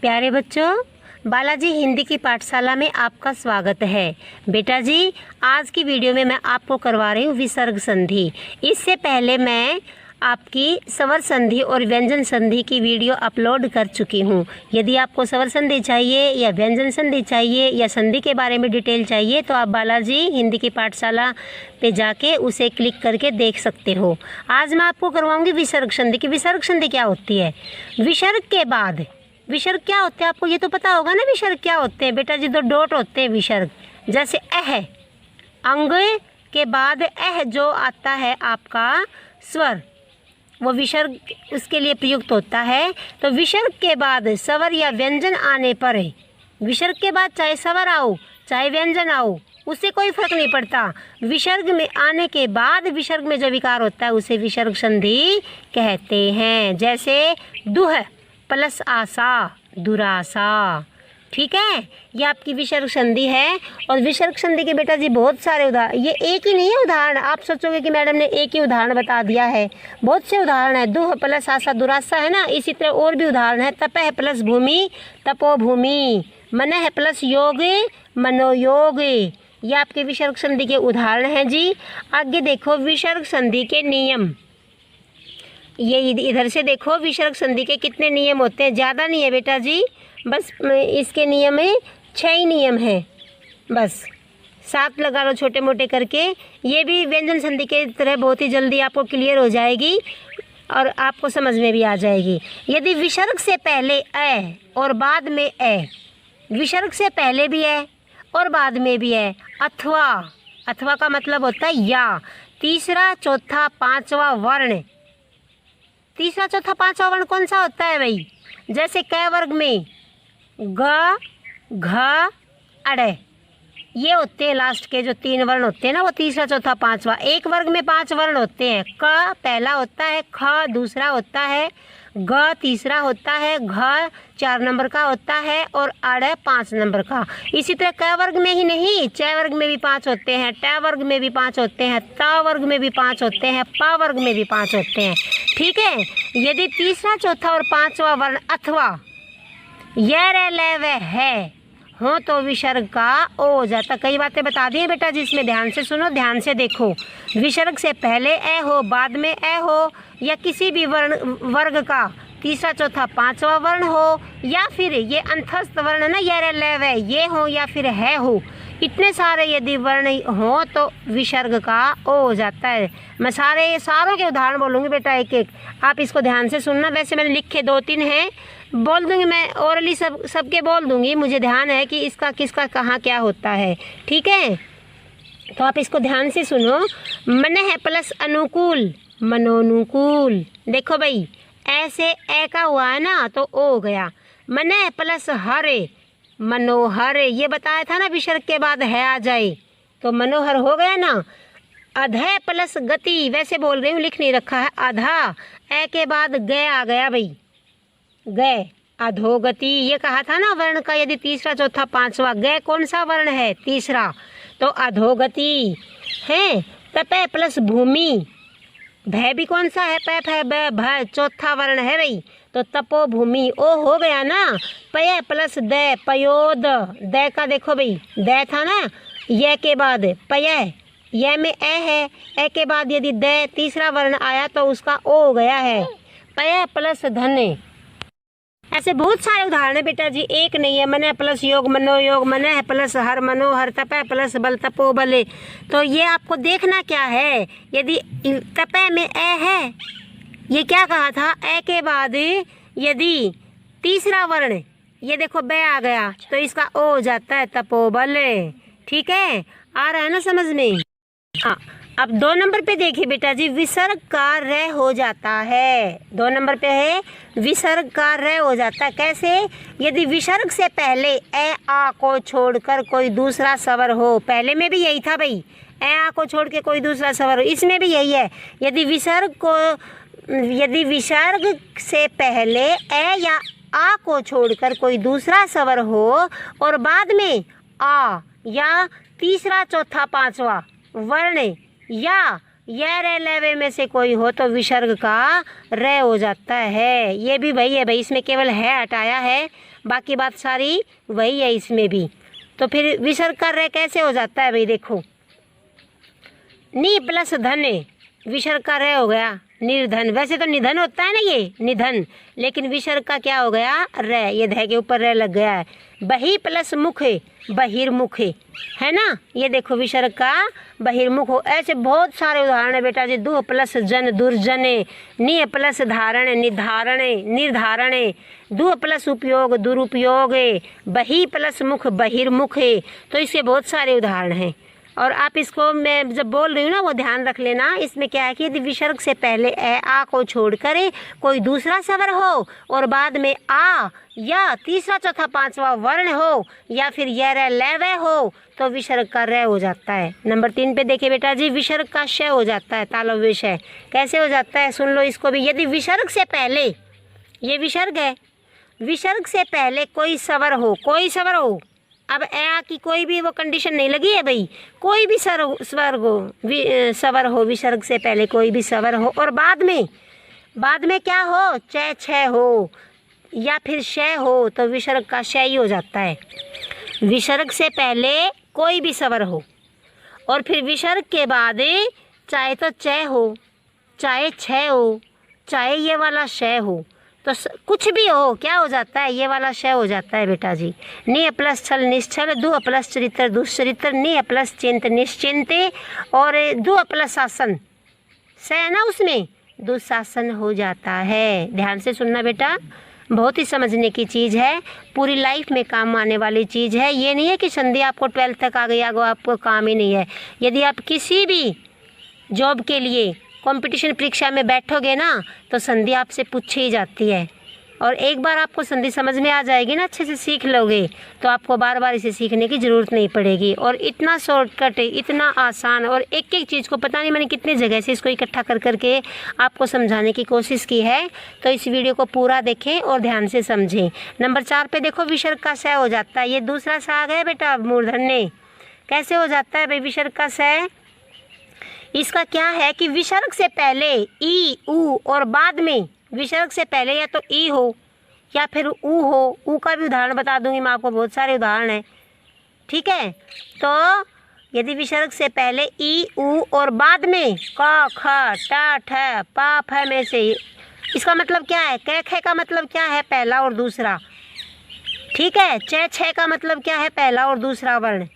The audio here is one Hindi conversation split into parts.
प्यारे बच्चों, बालाजी हिंदी की पाठशाला में आपका स्वागत है। बेटा जी, आज की वीडियो में मैं आपको करवा रही हूँ विसर्ग संधि। इससे पहले मैं आपकी स्वर संधि और व्यंजन संधि की वीडियो अपलोड कर चुकी हूँ। यदि आपको स्वर संधि चाहिए या व्यंजन संधि चाहिए या संधि के बारे में डिटेल चाहिए तो आप बालाजी हिंदी की पाठशाला पे जाके उसे क्लिक करके देख सकते हो। आज मैं आपको करवाऊँगी विसर्ग संधि की। विसर्ग संधि क्या होती है? विसर्ग के बाद विसर्ग क्या होते हैं आपको ये तो पता होगा ना। विसर्ग क्या होते हैं बेटा जी? 2 डॉट होते हैं विसर्ग। जैसे अंग के बाद जो आता है आपका स्वर, वो विसर्ग उसके लिए प्रयुक्त होता है। तो विसर्ग के बाद स्वर या व्यंजन आने पर, विसर्ग के बाद चाहे स्वर आओ चाहे व्यंजन आओ उससे कोई फर्क नहीं पड़ता। विसर्ग में आने के बाद विसर्ग में जो विकार होता है उसे विसर्ग संधि कहते हैं। जैसे दुह प्लस आशा, दुराशा। ठीक है, ये आपकी विसर्ग संधि है। और विसर्ग संधि के बेटा जी बहुत सारे उदाहरण, ये एक ही नहीं है उदाहरण। आप सोचोगे कि मैडम ने एक ही उदाहरण बता दिया है, बहुत से उदाहरण है। दुह प्लस आशा दुराशा है ना, इसी तरह और भी उदाहरण है। तपह प्लस भूमि, तपोभूमि। मनः प्लस योग, मनोयोग। ये आपके विसर्ग संधि के उदाहरण हैं जी। आगे देखो विसर्ग संधि के नियम। ये इधर से देखो विसर्ग संधि के कितने नियम होते हैं। ज़्यादा नहीं है बेटा जी, बस इसके नियम में 6 ही नियम हैं, बस 7 लगा लो छोटे मोटे करके। ये भी व्यंजन संधि के तरह बहुत ही जल्दी आपको क्लियर हो जाएगी और आपको समझ में भी आ जाएगी। यदि विसर्ग से पहले और बाद में विसर्ग से पहले भी और बाद में भी अथवा का मतलब होता है या। तीसरा चौथा पांचवा वर्ण, तीसरा चौथा पांचवा वर्ण कौन सा होता है भाई? जैसे क वर्ग में ग, घ, अड़, ये होते हैं लास्ट के जो 3 वर्ण होते हैं ना, वो तीसरा चौथा पांचवा। एक वर्ग में 5 वर्ण होते हैं। क पहला होता है, ख दूसरा होता है, ग तीसरा होता है, घ 4 नंबर का होता है और अड़ 5 नंबर का। इसी तरह क वर्ग में ही नहीं, च वर्ग में भी 5 होते हैं, ट वर्ग में भी 5 होते हैं, त वर्ग में भी 5 होते हैं, प वर्ग में भी 5 होते हैं। ठीक है, यदि तीसरा चौथा और पांचवा वर्ण अथवा य र ल व है हो तो विसर्ग का ओ हो जाता। कई बातें बता दी है बेटा जी, इसमें ध्यान से सुनो, ध्यान से देखो। विसर्ग से पहले हो, बाद में हो, या किसी भी वर्ग का तीसरा चौथा पांचवा वर्ण हो, या फिर ये अंतस्थ वर्ण ना य र ल व ये हो, या फिर है हो, इतने सारे यदि वर्ण हो तो विसर्ग का ओ हो जाता है। मैं सारों के उदाहरण बोलूँगी बेटा एक एक, आप इसको ध्यान से सुनना। वैसे मैंने लिखे 2-3 हैं, बोल दूँगी मैं ओरली सबके बोल दूँगी। मुझे ध्यान है कि इसका किसका कहाँ क्या होता है। ठीक है, तो आप इसको ध्यान से सुनो। मनः प्लस अनुकूल, मनोनुकूल। देखो भाई ऐसे का हुआ है ना तो ओ हो गया। मनः प्लस हरे, मनोहर। ये बताया था ना विसर्ग के बाद है आ जाए तो मनोहर हो गया ना। अधः प्लस गति, वैसे बोल रही हूँ, लिख नहीं रखा है। आधा के बाद गए आ गया भाई, गए अधोगति। ये कहा था ना वर्ण का यदि तीसरा चौथा पांचवा, गए कौन सा वर्ण है? तीसरा, तो अधोगति है। तपह प्लस भूमि, भय भी कौन सा है? पैप है, भ चौथा वर्ण है भाई, तो तपोभूमि ओ हो गया ना। पय प्लस द, पयोद। द का देखो भाई द था ना, य के बाद पय, य में है, के बाद यदि द तीसरा वर्ण आया तो उसका ओ हो गया है। पय प्लस धन। ऐसे बहुत सारे उदाहरण है बेटा जी, एक नहीं है। मनः प्लस योग, मनोयोग। मनः प्लस हर, मनोहर। तपह प्लस बल, तपोबल। तो ये आपको देखना क्या है, यदि तपह में है, ये क्या कहा था? के बाद यदि तीसरा वर्ण, ये देखो ब आ गया तो इसका ओ हो जाता है तपोबल। ठीक है, आ रहा है ना समझ में? हाँ, अब 2 नंबर पे देखिए बेटा जी, विसर्ग का र हो जाता है। 2 नंबर पे है विसर्ग का र हो जाता है। कैसे? यदि विसर्ग से पहले आ को छोड़कर कोई दूसरा स्वर हो। पहले में भी यही था भाई, आ को छोड़ के कोई दूसरा स्वर हो, इसमें भी यही है। यदि विसर्ग से पहले या आ को छोड़कर कोई दूसरा स्वर हो और बाद में आ या तीसरा चौथा पांचवा वर्ण या य रे लवे में से कोई हो तो विसर्ग का रे हो जाता है। ये भी वही है भाई, इसमें केवल है हटाया है, बाकी बात सारी वही है इसमें भी। तो फिर विसर्ग का रे कैसे हो जाता है भाई, देखो नी प्लस धन, विसर्ग का रे हो गया निर्धन। वैसे तो निधन होता है ना ये निधन, लेकिन विसर्ग का क्या हो गया रे, ये ध के ऊपर रे लग गया है। बही प्लस मुख बहिर्मुख है ना, ये देखो विसर्ग का बहिर्मुख हो। ऐसे बहुत सारे उदाहरण है बेटा जी। दुह प्लस जन दुर्जने, निय प्लस धारण निर्धारण निर्धारण, दुह प्लस उपयोग दुरुपयोग, बही प्लस मुख बहिर्मुख। तो इसके बहुत सारे उदाहरण हैं और आप इसको मैं जब बोल रही हूँ ना वो ध्यान रख लेना। इसमें क्या है कि यदि विसर्ग से पहले ए आ को छोड़कर कोई दूसरा स्वर हो और बाद में आ या तीसरा चौथा पांचवा वर्ण हो या फिर य रे लेवे हो तो विसर्ग का रे हो जाता है। नंबर 3 पे देखिए बेटा जी, विसर्ग का श हो जाता है, तालव्य श। कैसे हो जाता है सुन लो इसको भी। यदि विसर्ग से पहले, ये विसर्ग है, विसर्ग से पहले कोई स्वर हो, कोई स्वर हो, अब ए की कोई भी वो कंडीशन नहीं लगी है भाई, कोई भी स्वर हो विसर्ग से पहले कोई भी स्वर हो और बाद में क्या हो च छ हो या फिर श हो तो विसर्ग का श ही हो जाता है। विसर्ग से पहले कोई भी स्वर हो और फिर विसर्ग के बाद चाहे तो च हो चाहे छ हो चाहे ये वाला श हो, तो कुछ भी हो क्या हो जाता है, ये वाला श हो जाता है बेटा जी। नि प्लस छल निश्चल, दु प्लस चरित्र दुश्चरित्र, नि प्लस चिंत निश्चिंत और दु प्लस शासन स है ना, उसमें दुशासन हो जाता है। ध्यान से सुनना बेटा, बहुत ही समझने की चीज़ है, पूरी लाइफ में काम आने वाली चीज़ है। ये नहीं है कि संधि आपको 12th तक आ गई आगो आपको काम ही नहीं है। यदि आप किसी भी जॉब के लिए कंपटीशन परीक्षा में बैठोगे ना तो संधि आपसे पूछी ही जाती है और एक बार आपको संधि समझ में आ जाएगी ना, अच्छे से सीख लोगे तो आपको बार बार इसे सीखने की ज़रूरत नहीं पड़ेगी। और इतना शॉर्टकट, इतना आसान और एक एक चीज़ को पता नहीं मैंने कितनी जगह से इसको इकट्ठा कर करके आपको समझाने की कोशिश की है। तो इस वीडियो को पूरा देखें और ध्यान से समझें। नंबर 4 पे देखो विसर्ग का स हो जाता है। ये दूसरा स आ गया बेटा मूर्धन्य। कैसे हो जाता है भाई विसर्ग का स? इसका क्या है कि विसर्ग से पहले ई ऊ और बाद में विसर्ग से पहले या तो ई हो या फिर ऊ हो। ऊ का भी उदाहरण बता दूंगी मैं आपको, बहुत सारे उदाहरण हैं, ठीक है। तो यदि विसर्ग से पहले ई ऊ और बाद में क ख ट ठ प फ में से, इसका मतलब क्या है, क ख का मतलब क्या है पहला और दूसरा, ठीक है। च छ का मतलब क्या है पहला और दूसरा वर्ण।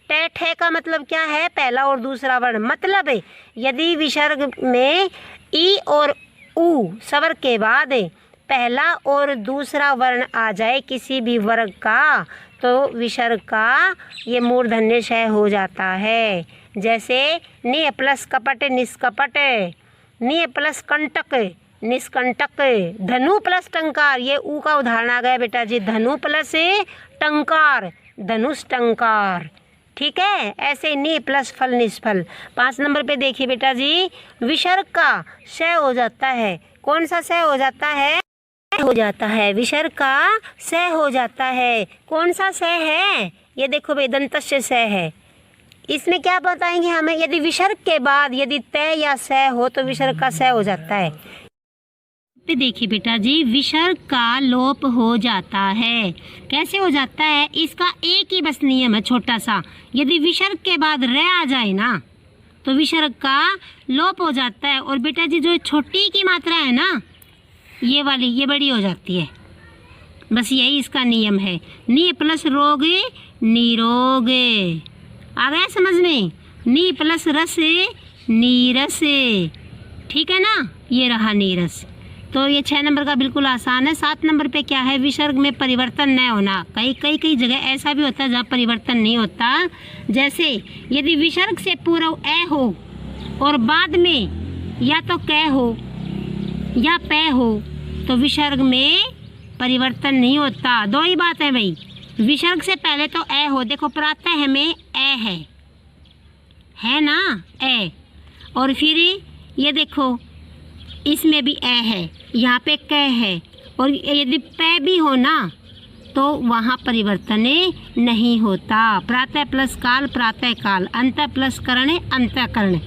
ट ठ का मतलब क्या है पहला और दूसरा वर्ण। मतलब यदि विसर्ग में ई और ऊ स्वर के बाद पहला और दूसरा वर्ण आ जाए किसी भी वर्ग का तो विसर्ग का ये मूर्धन्य श हो जाता है। जैसे नि प्लस कपट निष्कपट, नि प्लस कंटक निष्कंटक, धनु प्लस टंकार, ये ऊ का उदाहरण आ गया बेटा जी। धनु प्लस टंकार धनुष टंकार, ठीक है। ऐसे नि प्लस फल निष्फल। 5 नंबर पे देखिए बेटा जी, विसर्ग का श हो जाता है। कौन सा स हो जाता है? हो जाता है विसर्ग का स हो जाता है। कौन सा स है? ये देखो भाई दंतस्य स है। इसमें क्या बताएंगे हमें, यदि विसर्ग के बाद यदि तय या स हो तो विसर्ग का स हो जाता है। पे देखिए बेटा जी, विसर्ग का लोप हो जाता है। कैसे हो जाता है? इसका एक ही बस नियम है छोटा सा, यदि विसर्ग के बाद र आ जाए ना तो विसर्ग का लोप हो जाता है। और बेटा जी जो छोटी की मात्रा है ना ये वाली, ये बड़ी हो जाती है, बस यही इसका नियम है। नि प्लस रोग निरोग, आ गया समझ में। नि प्लस रस नीरस, ठीक है ना, ये रहा नीरस। तो ये 6 नंबर का बिल्कुल आसान है। 7 नंबर पे क्या है, विसर्ग में परिवर्तन न होना। कई जगह ऐसा भी होता है जहाँ परिवर्तन नहीं होता। जैसे यदि विसर्ग से पूर्व ए हो और बाद में या तो क हो या प हो तो विसर्ग में परिवर्तन नहीं होता। दो ही बात है भाई, विसर्ग से पहले तो ए हो, देखो प्रातः में ए है ना ए, और फिर ये देखो इसमें भी ए है, यहाँ पे क है, और यदि प भी हो ना तो वहाँ परिवर्तन नहीं होता। प्रातः प्लस काल प्रातः काल, अंत प्लस करण अंतःकरण,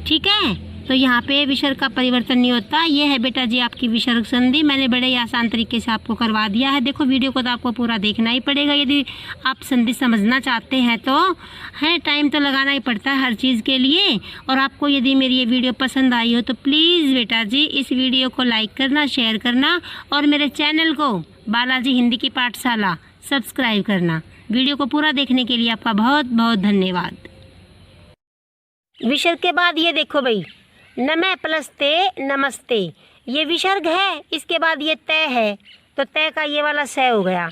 ठीक है। तो यहाँ पे विसर्ग का परिवर्तन नहीं होता। ये है बेटा जी आपकी विसर्ग संधि। मैंने बड़े ही आसान तरीके से आपको करवा दिया है। देखो वीडियो को तो आपको पूरा देखना ही पड़ेगा यदि आप संधि समझना चाहते हैं तो। है टाइम तो लगाना ही पड़ता है हर चीज़ के लिए। और आपको यदि मेरी ये वीडियो पसंद आई हो तो प्लीज़ बेटा जी इस वीडियो को लाइक करना, शेयर करना और मेरे चैनल को बालाजी हिंदी की पाठशाला सब्सक्राइब करना। वीडियो को पूरा देखने के लिए आपका बहुत बहुत धन्यवाद। विसर्ग के बाद ये देखो भाई, नमः प्लस ते नमस्ते, ये विसर्ग है। इसके बाद ये तय है तो तय का ये वाला स हो गया।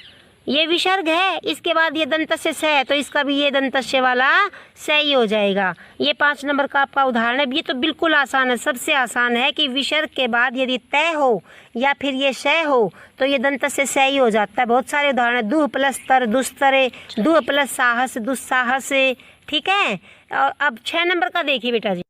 ये विसर्ग है, इसके बाद ये दंतस्य स है तो इसका भी ये दंतस्य वाला स ही हो जाएगा। ये 5 नंबर का आपका उदाहरण है। ये तो बिल्कुल आसान है, सबसे आसान है कि विसर्ग के बाद यदि तय हो या फिर ये स हो तो ये दंतस्य स ही हो जाता है। बहुत सारे उदाहरण, दुह प्लस तर दुस्तरे, दुह प्लस साहस दुस्साहस। ठीक है। और अब 6 नंबर का देखिए बेटा जी।